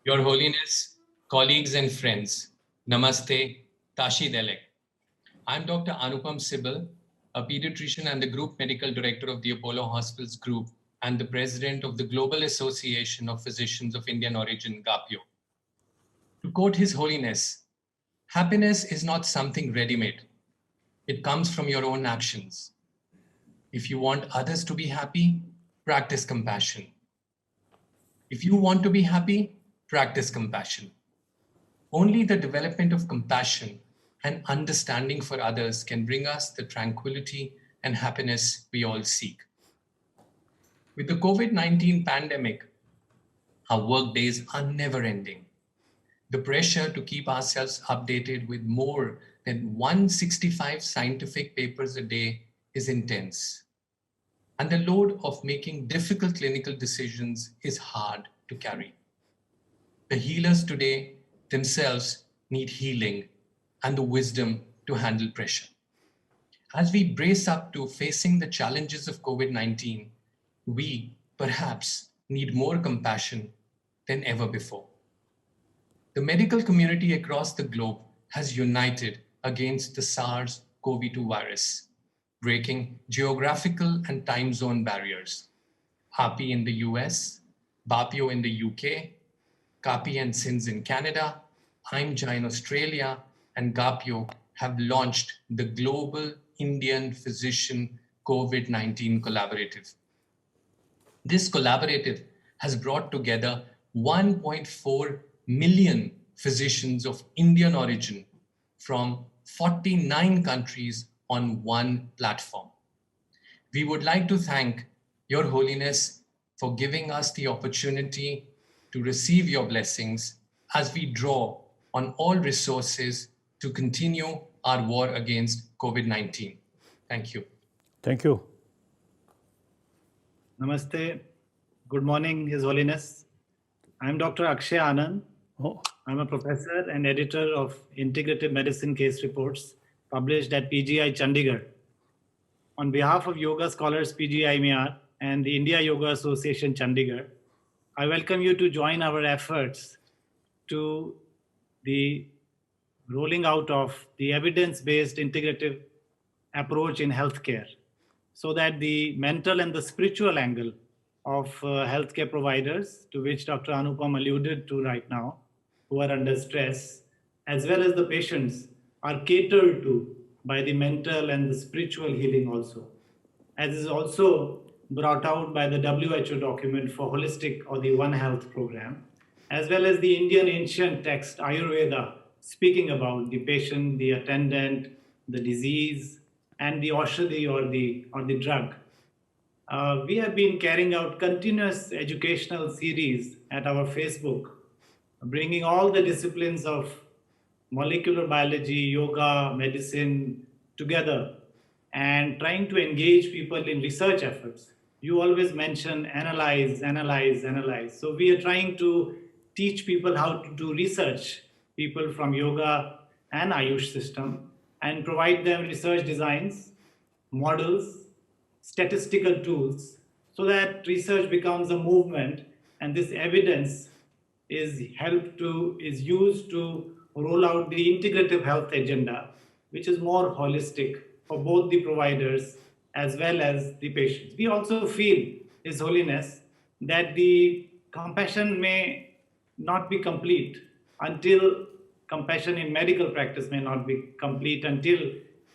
Your Holiness, colleagues and friends, Namaste, Tashi Delek. I'm Dr. Anupam Sibal, a pediatrician and the Group Medical Director of the Apollo Hospitals Group and the President of the Global Association of Physicians of Indian Origin, GAPIO. To quote His Holiness, happiness is not something ready-made. It comes from your own actions. If you want others to be happy, practice compassion. If you want to be happy, practice compassion. Only the development of compassion and understanding for others can bring us the tranquility and happiness we all seek. With the COVID-19 pandemic, our work days are never ending. The pressure to keep ourselves updated with more than 165 scientific papers a day is intense. And the load of making difficult clinical decisions is hard to carry. The healers today themselves need healing and the wisdom to handle pressure. As we brace up to facing the challenges of COVID-19, we perhaps need more compassion than ever before. The medical community across the globe has united against the SARS-CoV-2 virus, breaking geographical and time zone barriers. HAPI in the US, BAPIO in the UK, CAPI and SINS in Canada, IMJA in Australia, and GAPIO have launched the Global Indian Physician COVID-19 Collaborative. This collaborative has brought together 1.4 million physicians of Indian origin from 49 countries on one platform. We would like to thank Your Holiness for giving us the opportunity to receive your blessings as we draw on all resources to continue our war against COVID-19. Thank you. Thank you. Namaste. Good morning, His Holiness. I'm Dr. Akshay Anand. Oh, I'm a professor and editor of Integrative Medicine Case Reports published at PGI Chandigarh. On behalf of Yoga Scholars PGI MER and the India Yoga Association Chandigarh, I welcome you to join our efforts to the rolling out of the evidence-based integrative approach in healthcare, so that the mental and the spiritual angle of healthcare providers, to which Dr. Anupam alluded to right now, who are under stress, as well as the patients, are catered to by the mental and the spiritual healing also, as is also brought out by the WHO document for holistic or the One Health program, as well as the Indian ancient text Ayurveda speaking about the patient, the attendant, the disease, and the aushadhi or the drug. We have been carrying out continuous educational series at our Facebook, bringing all the disciplines of molecular biology, yoga, medicine together, and trying to engage people in research efforts. You always mention analyze, analyze, analyze. So we are trying to teach people how to do research, people from yoga and Ayush system, and provide them research designs, models, statistical tools, so that research becomes a movement, and this evidence is used to roll out the integrative health agenda, which is more holistic for both the providers as well as the patients. We also feel, His Holiness, that the compassion may not be complete until compassion in medical practice may not be complete until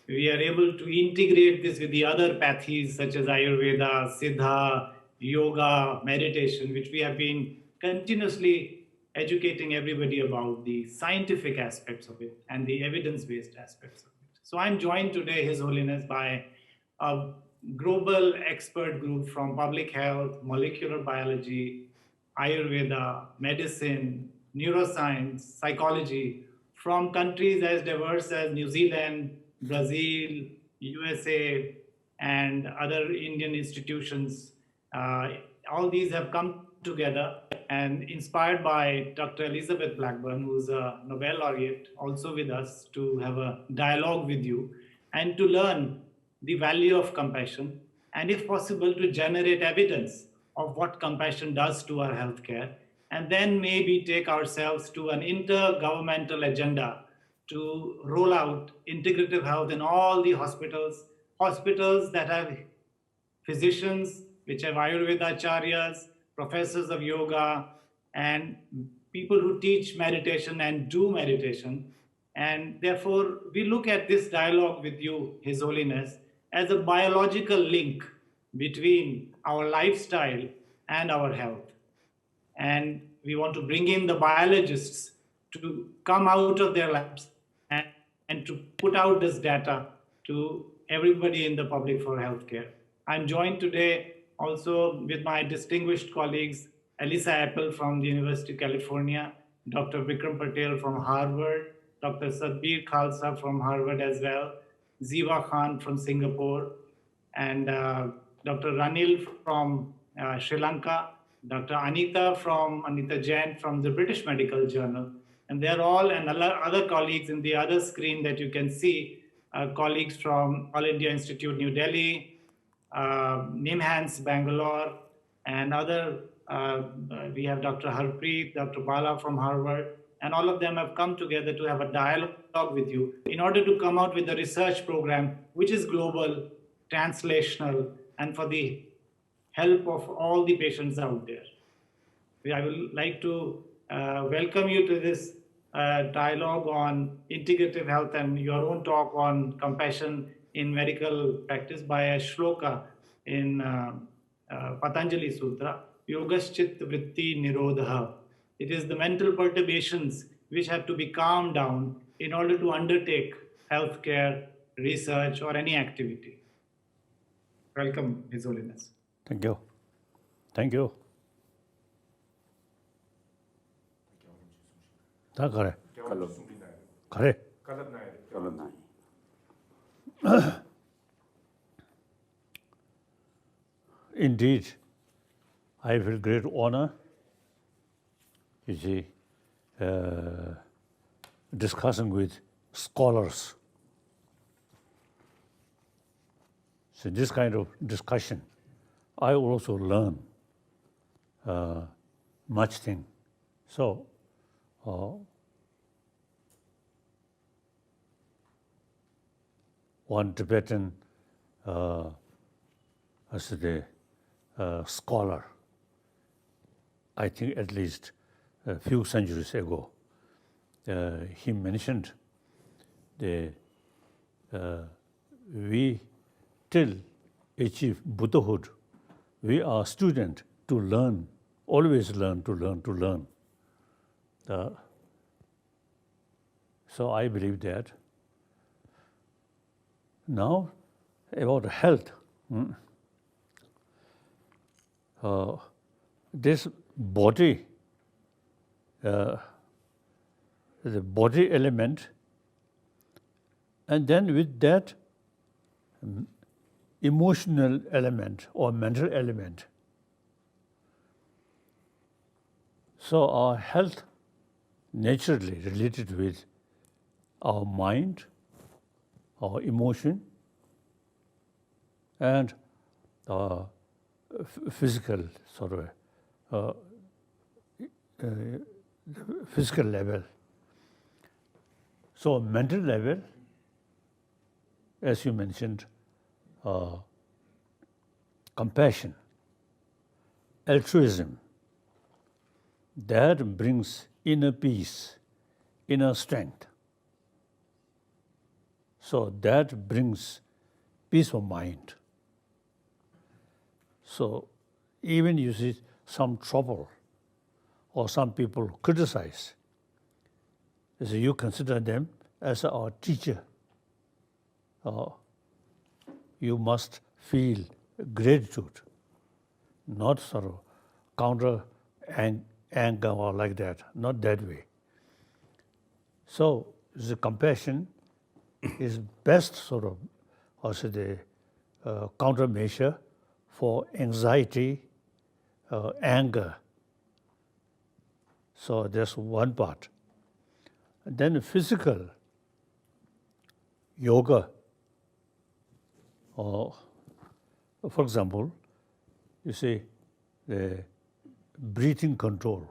we are able to integrate this with the other pathies such as Ayurveda, Siddha, yoga, meditation, which we have been continuously educating everybody about the scientific aspects of it and the evidence-based aspects of it. So I'm joined today, His Holiness, by a global expert group from public health, molecular biology, Ayurveda, medicine, neuroscience, psychology, from countries as diverse as New Zealand, Brazil, USA, and other Indian institutions. All these have come together and inspired by Dr. Elizabeth Blackburn, who's a Nobel laureate, also with us to have a dialogue with you and to learn the value of compassion and, if possible, to generate evidence of what compassion does to our healthcare and then maybe take ourselves to an intergovernmental agenda to roll out integrative health in all the hospitals that have physicians, which have Ayurveda acharyas, professors of yoga, and people who teach meditation and do meditation. And therefore, we look at this dialogue with you, His Holiness, as a biological link between our lifestyle and our health. And we want to bring in the biologists to come out of their labs and to put out this data to everybody in the public for healthcare. I'm joined today also with my distinguished colleagues, Elisa Apple from the University of California, Dr. Vikram Patel from Harvard, Dr. Sadbir Khalsa from Harvard as well, Ziva Khan from Singapore, and Dr. Ranil from Sri Lanka, Dr. Anita Jain from the British Medical Journal. And they're all, and other colleagues in the other screen that you can see, colleagues from All India Institute, New Delhi, NIMHANS, Bangalore, and other, we have Dr. Harpreet, Dr. Bala from Harvard, and all of them have come together to have a dialogue with you in order to come out with a research program which is global, translational, and for the help of all the patients out there. I would like to welcome you to this dialogue on integrative health and your own talk on compassion in medical practice by a shloka in Patanjali Sutra, Yogaschit Vritti Nirodha. It is the mental perturbations which have to be calmed down in order to undertake healthcare, research, or any activity. Welcome, His Holiness. Thank you. Thank you. 다 가래. 가래. Indeed, I feel great honor, you see, discussing with scholars. So this kind of discussion, I also learn much thing. So one Tibetan as the scholar, I think at least a few centuries ago, he mentioned the we till achieve Buddhahood, we are student to learn, always learn, to learn. So I believe that. Now, about health, this body, the body element, and then with that, emotional element or mental element. So our health naturally related with our mind, our emotion, and physical sort of physical level. So mental level, as you mentioned, compassion, altruism, that brings inner peace, inner strength. So that brings peace of mind. So even you see some trouble or some people criticize, so you consider them as our teacher. You must feel gratitude, not sort of counter anger or like that, not that way. So the compassion is best sort of also the countermeasure for anxiety, anger. So that's one part. And then physical, yoga, or for example, you see the breathing control,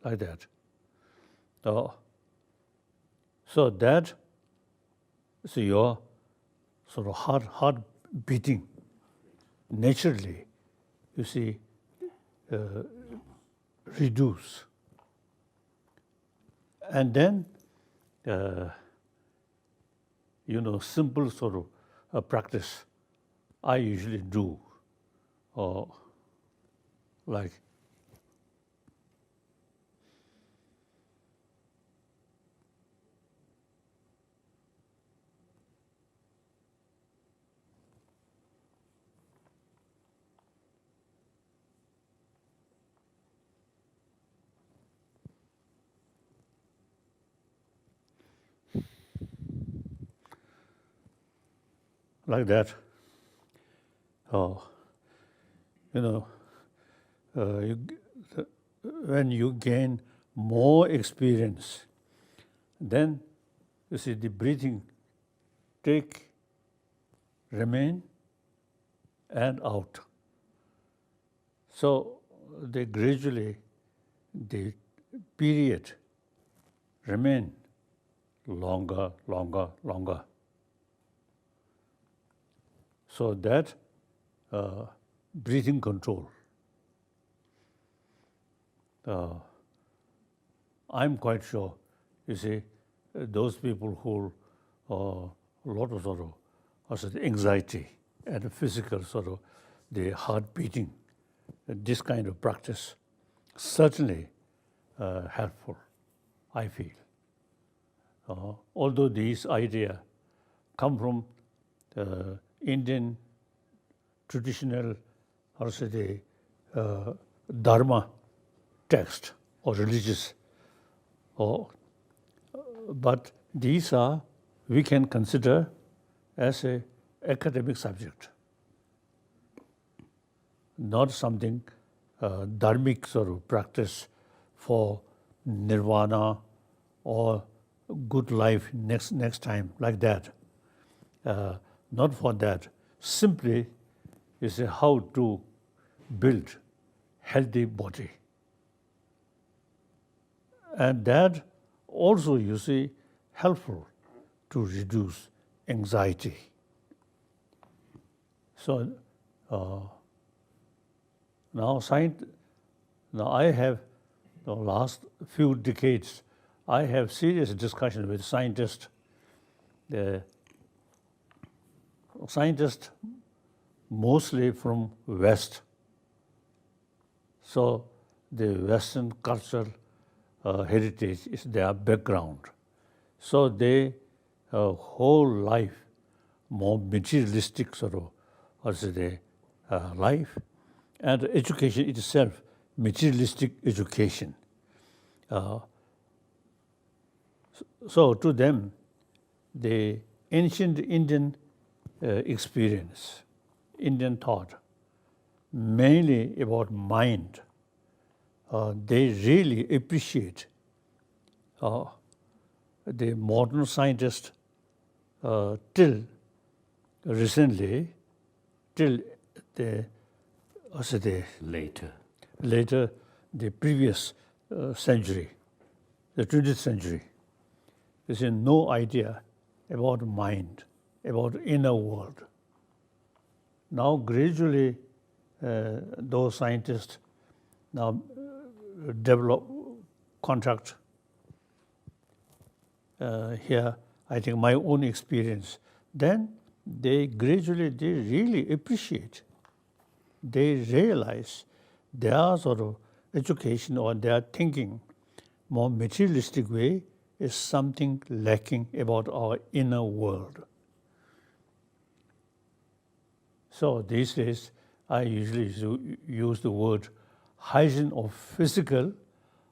like that. So that is your sort of heart beating naturally, you see, reduce. And then, simple sort of practice I usually do, like that. When you gain more experience, then you see the breathing take, remain, and out. So they gradually, the period remain longer. So that breathing control, I'm quite sure, you see, those people who a lot of sort of also the anxiety and physical sort of the heart beating, this kind of practice certainly helpful, I feel. Although these ideas come from Indian traditional, also the Dharma text or religious, but these are, we can consider as a academic subject, not something dharmic sort of practice for nirvana or good life next time, like that. Not for that. Simply is how to build healthy body. And that also, you see, helpful to reduce anxiety. So now I have, the last few decades, I have serious discussion with scientists. The scientists mostly from West. So the Western cultural heritage is their background. So they whole life more materialistic sort of also the life, and education itself materialistic education. So to them, the ancient Indian experience, Indian thought, mainly about mind, they really appreciate. The modern scientists till recently, till the later the previous century, the 20th century, there's no idea about mind, about inner world. Now gradually those scientists now develop contact. Here, I think my own experience, then they gradually, they really appreciate, they realize their sort of education or their thinking, more materialistic way, is something lacking about our inner world. So these days, I usually use the word hygiene of physical,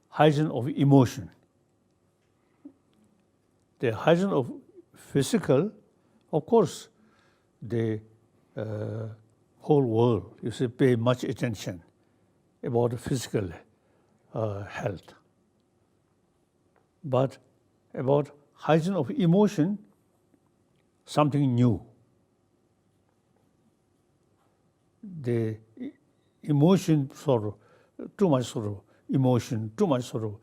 hygiene of emotion. The hygiene of physical, of course, the whole world, you see, pay much attention about physical health. But about hygiene of emotion, something new. The emotion sort of, too much sort of emotion, too much sort of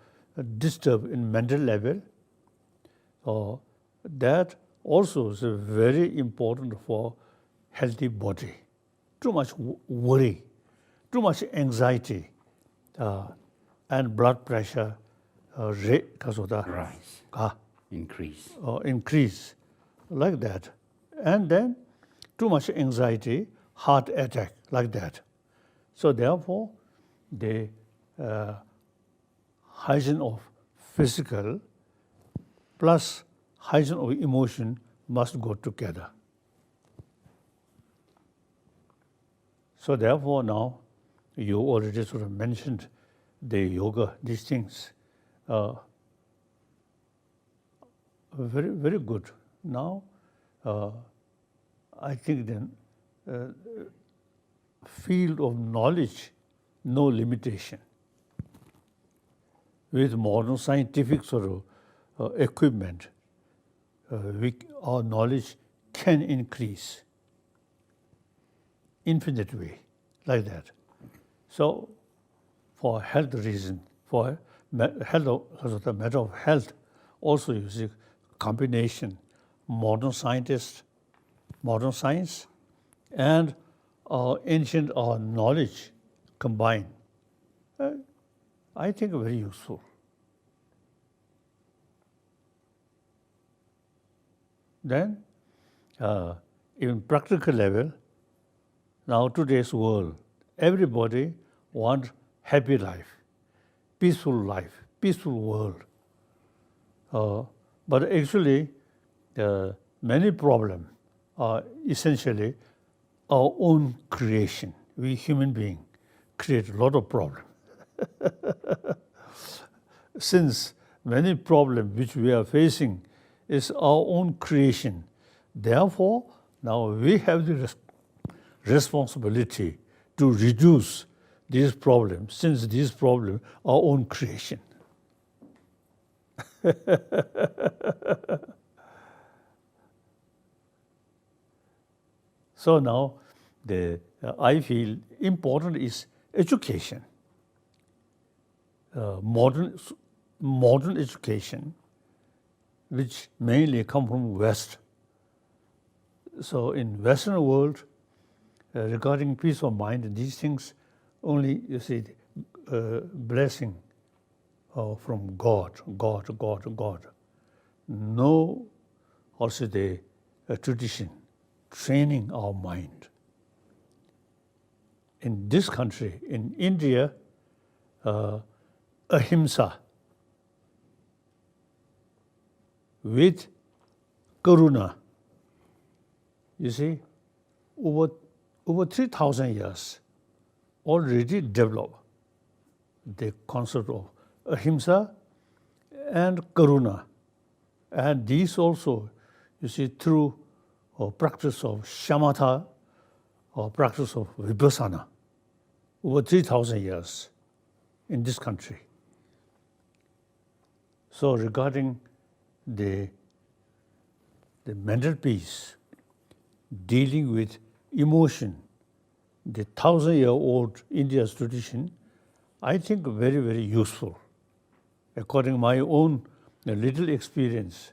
disturbed in mental level. So that also is very important for healthy body. Too much worry, too much anxiety, and blood pressure Rise, increase. increase like that. And then too much anxiety, heart attack like that. So therefore, the hygiene of physical plus hygiene of emotion must go together. So therefore now, you already sort of mentioned the yoga, these things. Very, very good. Now, I think then field of knowledge, no limitation. With modern scientific sort of equipment, our knowledge can increase infinite way, like that. So, for health reason, for health, as a matter of health, also you see combination, modern scientists, modern science, and ancient knowledge combined. I think very useful. Then, even practical level, now today's world, everybody wants happy life, peaceful world. But actually, many problems are essentially our own creation. We human beings create a lot of problems. Since many problems which we are facing is our own creation, therefore, now we have the responsibility to reduce these problems, since these problems are our own creation. So now, I feel important is education. Modern education, which mainly come from West. So in Western world, regarding peace of mind, these things only, you see, blessing from God. No, also the tradition, training our mind. In this country, in India, ahimsa with karuna, you see, over 3,000 years already developed the concept of ahimsa and karuna. And these also, you see, through practice of shamatha or practice of vipassana, over 3,000 years in this country. So regarding the mental peace, dealing with emotion, the 1,000-year-old India's tradition, I think very, very useful. According to my own little experience,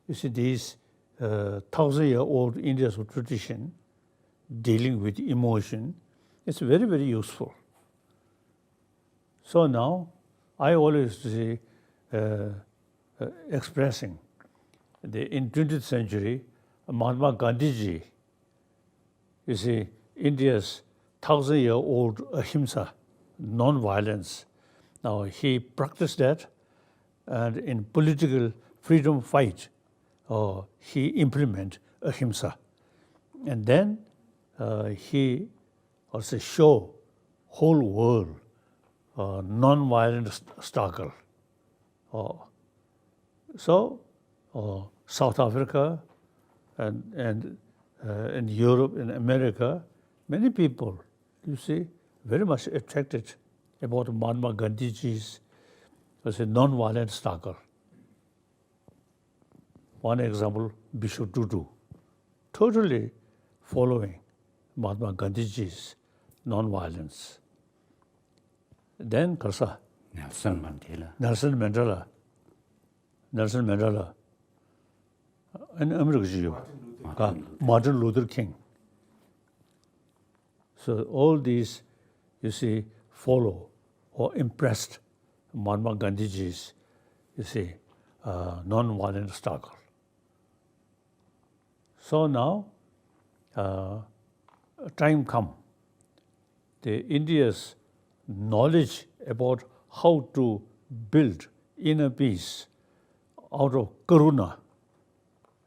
you see, these 1,000-year-old India's tradition, dealing with emotion, it's very, very useful. So now, I always say, expressing in 20th century, Mahatma Gandhi ji, you see, India's 1,000-year-old ahimsa, non-violence. Now he practiced that, and in political freedom fight, he implement ahimsa. And then he also show whole world non-violent struggle. So South Africa and in Europe, in America, many people, you see, very much attracted about Mahatma Gandhi ji's non-violent struggle. One example, Bishop Tutu, totally following Mahatma Gandhi ji's non-violence. then Kasa, Nelson Mandela. Nelson Mandela, and America, Martin Luther King. So all these, you see, follow or impressed Mahatma Gandhiji's, you see, non-violent struggle. So now, time come, India's knowledge about how to build inner peace out of karuna.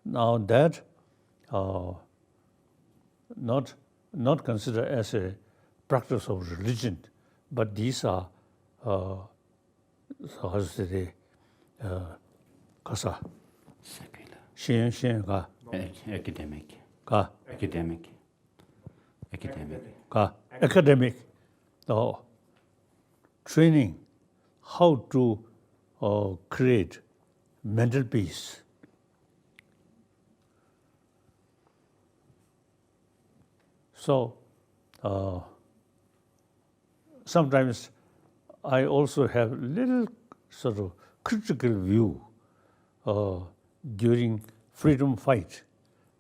Now that not considered as a practice of religion, but these are how to say kasa Secular. shen ka Academic. ka Academic. academic training how to create mental peace. So sometimes I also have little sort of critical view during freedom fight.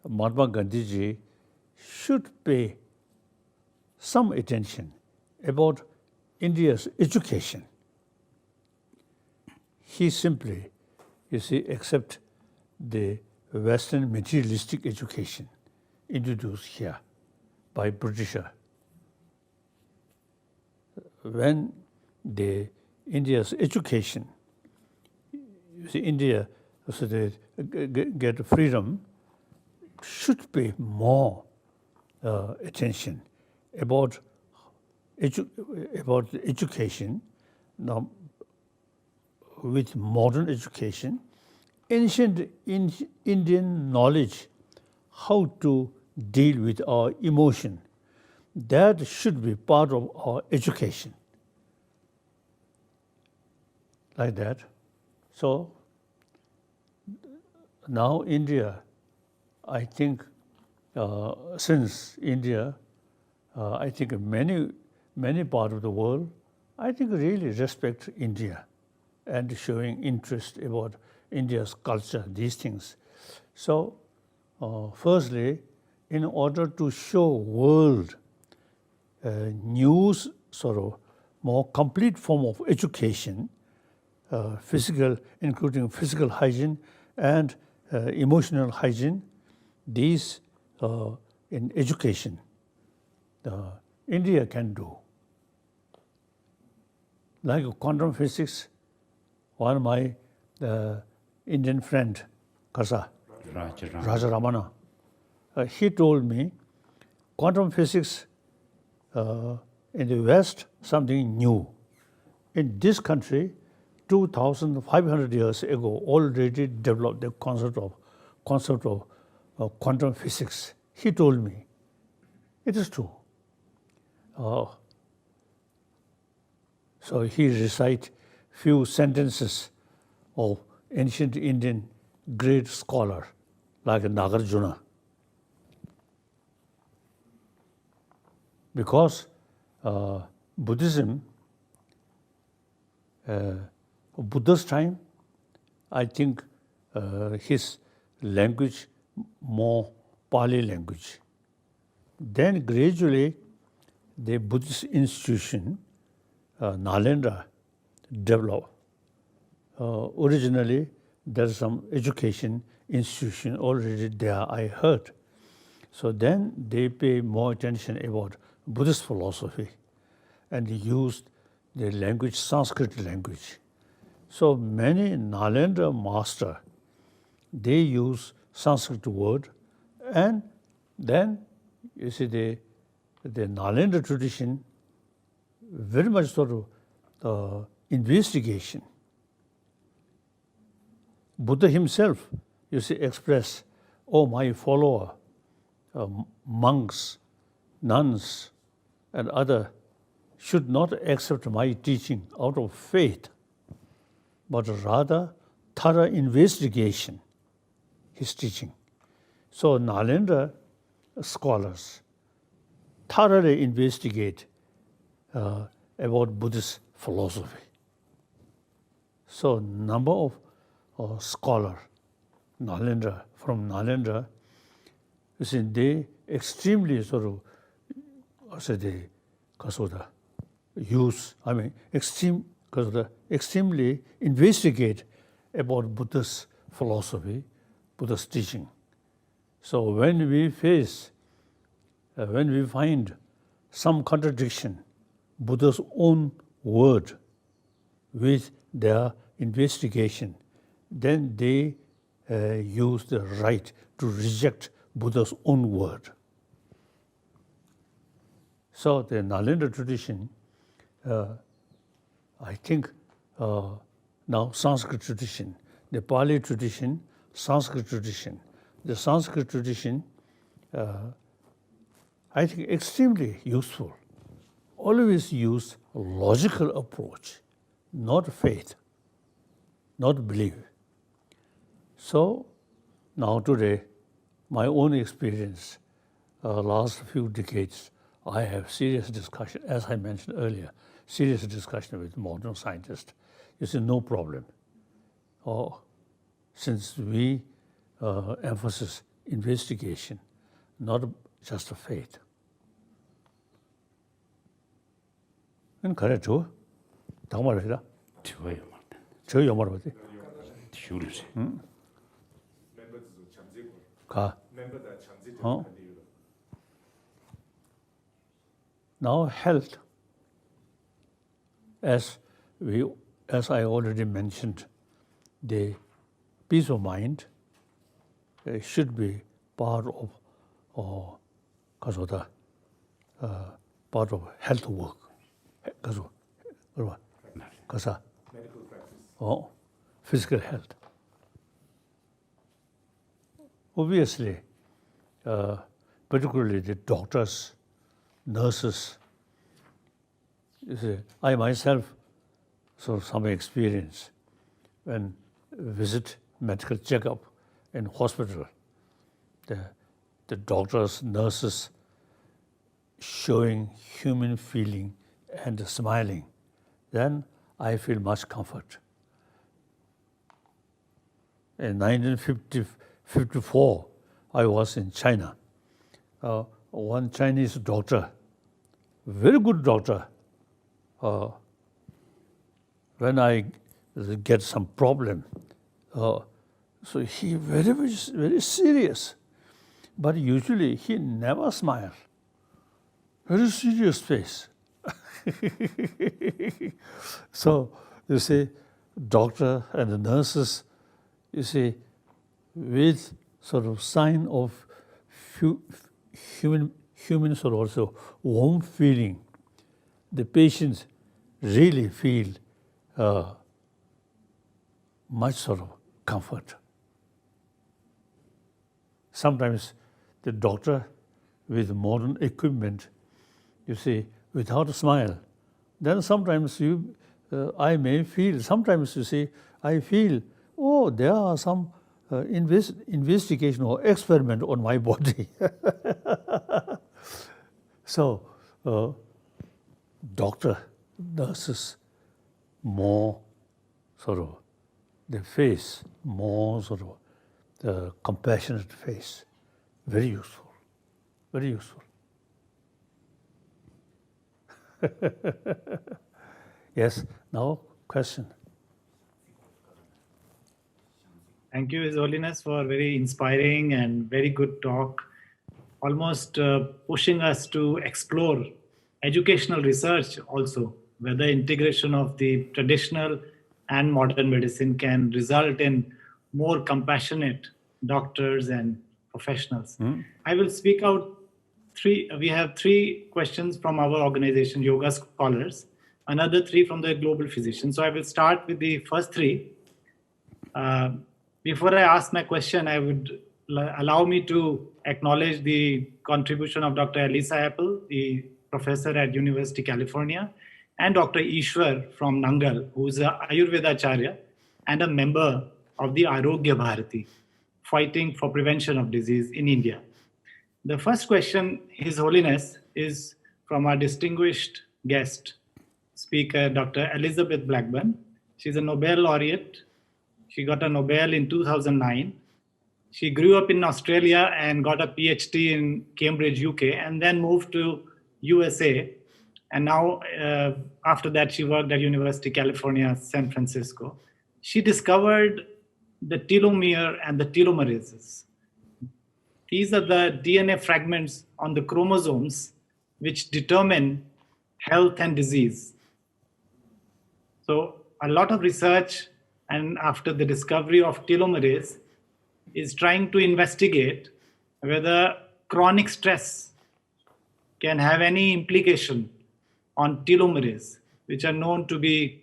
Mahatma Gandhiji should pay some attention about India's education. He simply, you see, accept the Western materialistic education introduced here by Britisher. When the India's education, you see, India, so they get freedom, should pay more attention about education. Now, with modern education, ancient Indian knowledge how to deal with our emotion, that should be part of our education. Like that. So now India, I think, since India, I think many parts of the world, I think really respect India and showing interest about India's culture, these things. So, firstly, in order to show world new sort of more complete form of education, physical, including physical hygiene and emotional hygiene, these in education, India can do. Like quantum physics, one of my Indian friend, Kasa, Raja Ramana, he told me quantum physics in the West, something new. In this country, 2,500 years ago, already developed the concept of quantum physics. He told me, it is true. So he recite few sentences of ancient Indian great scholar like Nagarjuna. Because Buddhism, Buddha's time, I think his language more Pali language. Then gradually the Buddhist institution, Nalanda, developed. Originally, there's some education institution already there, I heard. So then they pay more attention about Buddhist philosophy and used the language, Sanskrit language. So many Nalanda master, they use Sanskrit word, and then you see the Nalanda tradition very much sort of investigation. Buddha himself, you see, express, oh, my follower, monks, nuns, and other should not accept my teaching out of faith, but rather thorough investigation, his teaching. So Nalanda scholars thoroughly investigate about Buddhist philosophy. So number of scholars, Nalendra, from Nalendra, you see, they extremely sort of, extremely investigate about Buddhist philosophy, Buddhist teaching. So when we find some contradiction, Buddha's own word with their investigation, then they use the right to reject Buddha's own word. So the Nalendra tradition, I think now Sanskrit tradition, the Pali tradition, Sanskrit tradition. The Sanskrit tradition, I think extremely useful. Always use a logical approach, not faith, not belief. So now today, my own experience, last few decades, I have serious discussion, as I mentioned earlier, serious discussion with modern scientists. You see, no problem. Since we emphasize investigation, not just a faith. And correct too. 당말이다. 좋아요, 맞다. 저 영어로 뭐지? 슈르지. 가. Now health, as I already mentioned, the peace of mind should be part of part of health work. Medical practice. Physical health. Obviously, particularly the doctors, nurses. You see, I myself, some experience when visit medical checkup in hospital. The doctors, nurses showing human feeling and smiling, then I feel much comfort. In 1954, I was in China. One Chinese doctor, very good doctor, when I get some problem, so he very serious. But usually he never smiles. Very serious face. So you see, doctor and the nurses, you see, with sort of sign of human sort of also warm feeling, the patients really feel much sort of comfort. Sometimes the doctor with modern equipment, you see, without a smile, then sometimes I may feel, sometimes you see, I feel, there are some investigation or experiment on my body. So, doctor, nurses, more sort of the face, more sort of the compassionate face. Very useful, very useful. Yes, now question. Thank you, His Holiness, for very inspiring and very good talk, almost pushing us to explore educational research also, whether integration of the traditional and modern medicine can result in more compassionate doctors and professionals. I will speak out we have 3 questions from our organization, Yoga Scholars, another 3 from the Global Physicians. So I will start with the first 3. Before I ask my question, I would allow me to acknowledge the contribution of Dr. Elisa Apple, the professor at University of California, and Dr. Ishwar from Nangal, who is an Ayurveda Acharya and a member of the Arogya Bharati, fighting for prevention of disease in India. The first question, His Holiness, is from our distinguished guest, speaker, Dr. Elizabeth Blackburn. She's a Nobel laureate. She got a Nobel in 2009. She grew up in Australia and got a PhD in Cambridge, UK, and then moved to USA. And now, after that, she worked at University of California, San Francisco. She discovered the telomere and the telomerases. These are the DNA fragments on the chromosomes which determine health and disease. So a lot of research, and after the discovery of telomerase, is trying to investigate whether chronic stress can have any implication on telomerase, which are known to be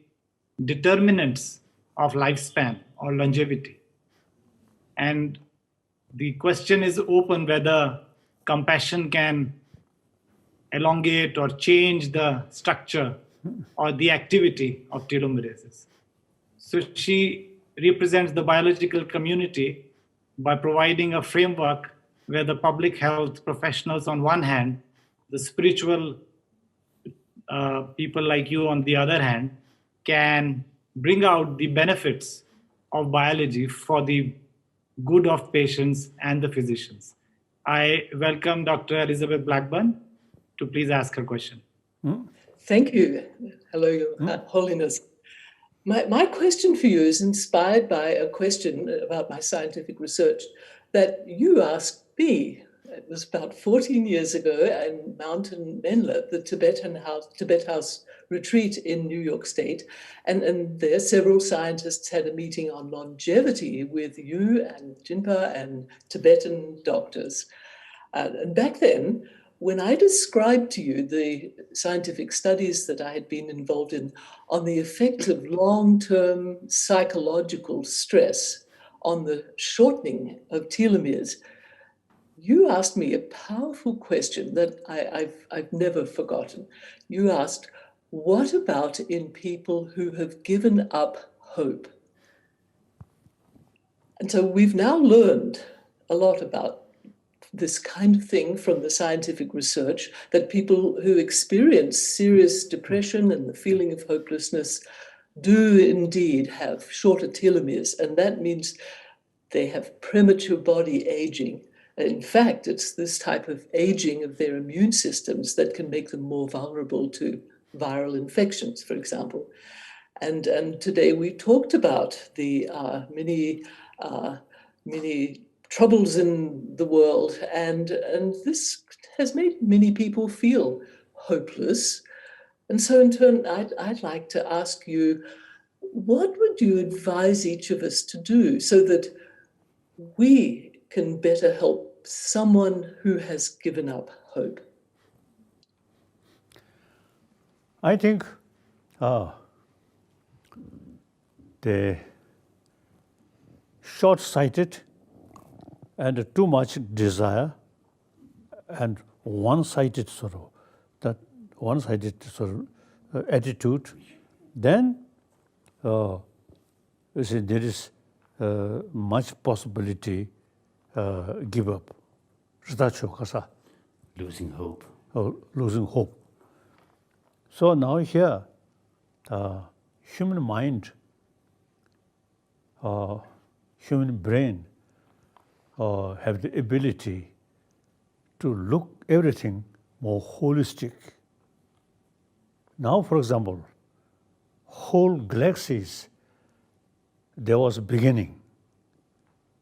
determinants of lifespan or longevity. And the question is open whether compassion can elongate or change the structure or the activity of telomerases. So she represents the biological community by providing a framework where the public health professionals on one hand, the spiritual people like you on the other hand, can bring out the benefits of biology for the good of patients and the physicians. I welcome Dr. Elizabeth Blackburn to please ask her question. Thank you. Hello, Your Holiness. My question for you is inspired by a question about my scientific research that you asked me. It was about 14 years ago in Mountain Menla, the Tibet House retreat in New York State. And there several scientists had a meeting on longevity with you and Jinpa and Tibetan doctors. And back then, when I described to you the scientific studies that I had been involved in on the effect of long-term psychological stress on the shortening of telomeres, you asked me a powerful question that I've never forgotten. You asked, what about in people who have given up hope? And so we've now learned a lot about this kind of thing from the scientific research, that people who experience serious depression and the feeling of hopelessness do indeed have shorter telomeres, and that means they have premature body aging. In fact, it's this type of aging of their immune systems that can make them more vulnerable to viral infections, for example. And today we talked about the many troubles in the world, and this has made many people feel hopeless. And so in turn, I'd like to ask you, what would you advise each of us to do so that we can better help someone who has given up hope? I think the short-sighted and too much desire and one-sided sorrow, that one-sided sort of attitude, then you see, there is much possibility give up. Losing hope. Losing hope. So now here, human mind, human brain have the ability to look everything more holistic. Now, for example, whole galaxies, there was a beginning.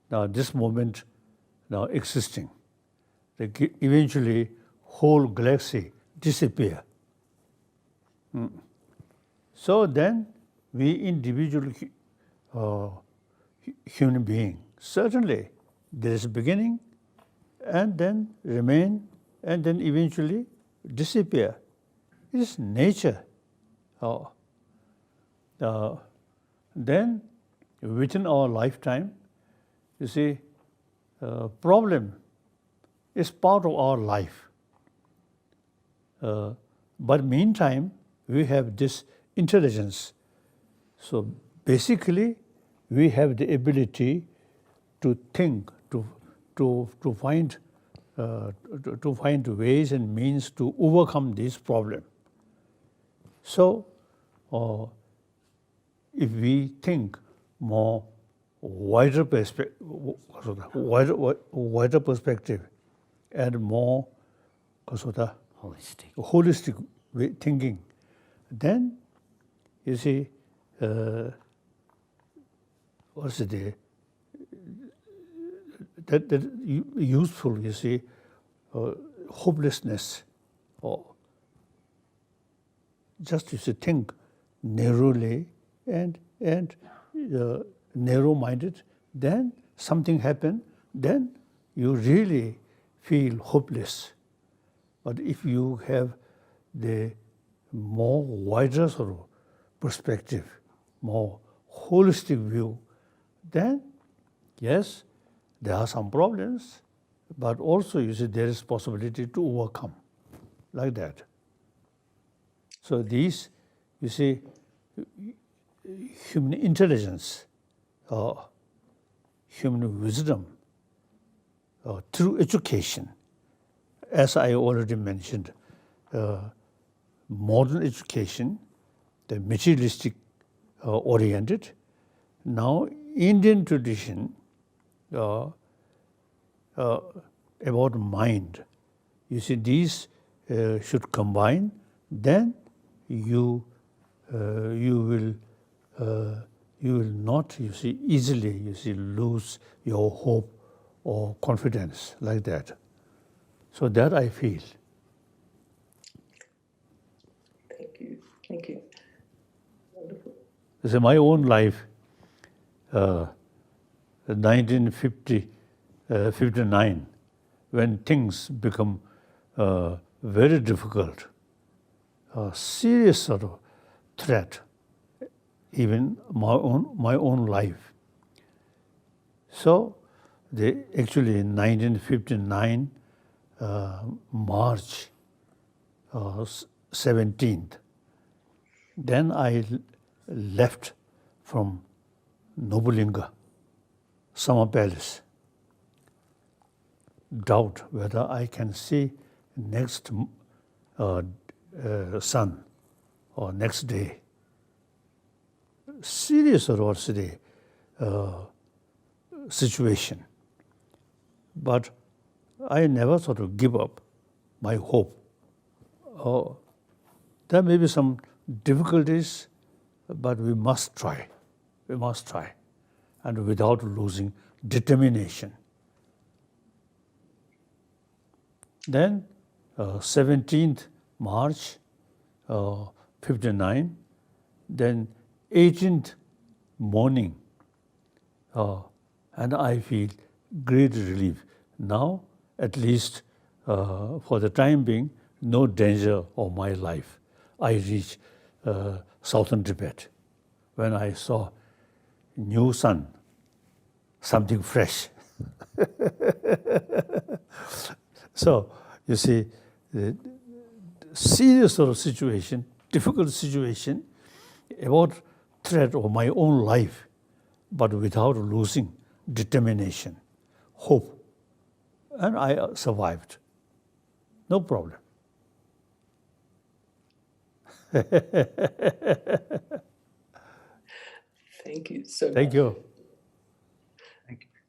Now this moment now existing. Eventually, whole galaxy disappear. So then, we individual human being, certainly there is a beginning, and then remain, and then eventually disappear. It is nature. Then, within our lifetime, you see, problem is part of our life. But meantime, we have this intelligence. So basically, we have the ability to think, to find ways and means to overcome this problem. So if we think more wider perspective and more holistic thinking, then you see what's the that useful, you see, hopelessness, or just you see think narrowly and narrow-minded, then something happened, then you really feel hopeless. But if you have the more wider sort of perspective, more holistic view, then yes, there are some problems, but also you see there is possibility to overcome, like that. So these, you see, human intelligence, human wisdom, through education, as I already mentioned, modern education, the materialistic oriented. Now, Indian tradition about mind, you see, these should combine. Then you will not, you see, easily, you see, lose your hope or confidence, like that. So that I feel. Thank you. Thank you. Wonderful. So my own life, 1959, when things become very difficult, a serious sort of threat, even my own life. So actually in 1959, March 17th, then I left from Nobulinga, Summer Palace. Doubt whether I can see next sun or next day. Serious adversity situation. But I never sort of give up my hope. There may be some difficulties, but we must try. We must try, and without losing determination. Then 17th March 59, then 18th morning, and I feel great relief. Now, at least for the time being, no danger of my life. I reach southern Tibet when I saw new sun, something fresh. So, you see, the serious sort of situation, difficult situation, about threat of my own life, but without losing determination, hope. And I survived. No problem. Thank you so much. Thank you.